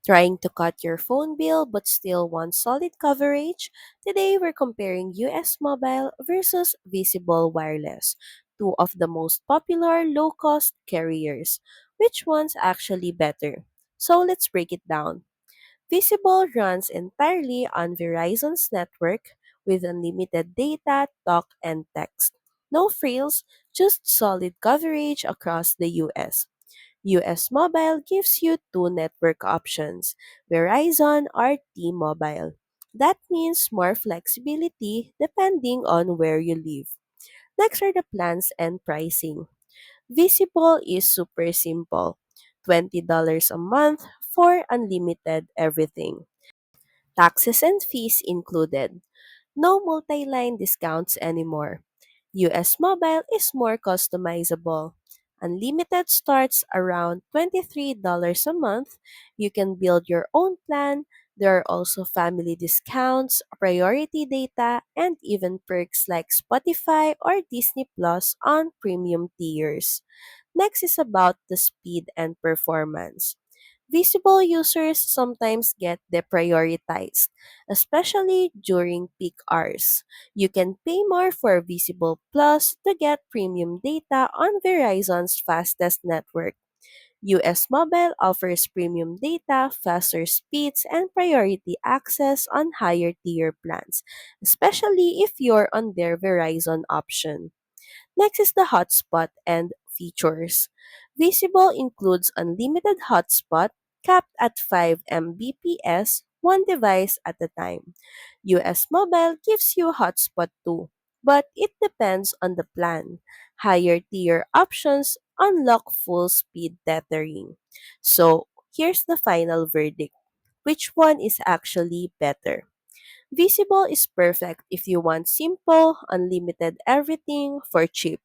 Trying to cut your phone bill but still want solid coverage? Today we're comparing US Mobile versus Visible Wireless, two of the most popular low-cost carriers. Which one's actually better? So let's break it down. Visible runs entirely on Verizon's network with unlimited data, talk, and text. No frills, just solid coverage across the US. US Mobile gives you two network options, Verizon or T-Mobile. That means more flexibility depending on where you live. Next are the plans and pricing. Visible is super simple. $20 a month for unlimited everything. Taxes and fees included. No multi-line discounts anymore. US Mobile is more customizable. Unlimited starts around $23 a month. You can build your own plan. There are also family discounts, priority data, and even perks like Spotify or Disney Plus on premium tiers. Next is about the speed and performance. Visible users sometimes get deprioritized, especially during peak hours. You can pay more for Visible Plus to get premium data on Verizon's fastest network. US Mobile offers premium data, faster speeds, and priority access on higher tier plans, especially if you're on their Verizon option. Next is the hotspot and features. Visible includes unlimited hotspot capped at 5 Mbps, one device at a time. US Mobile gives you hotspot too, but it depends on the plan. Higher tier options unlock full speed tethering. So, here's the final verdict. Which one is actually better? Visible is perfect if you want simple, unlimited everything for cheap.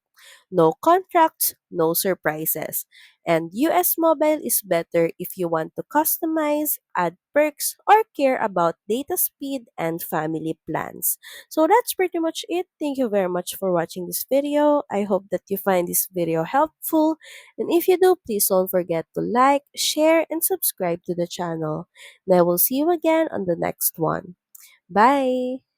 No contracts, no surprises. And US Mobile is better if you want to customize, add perks, or care about data speed and family plans. So that's pretty much it. Thank you very much for watching this video. I hope that you find this video helpful. And if you do, please don't forget to like, share, and subscribe to the channel. And I will see you again on the next one. Bye!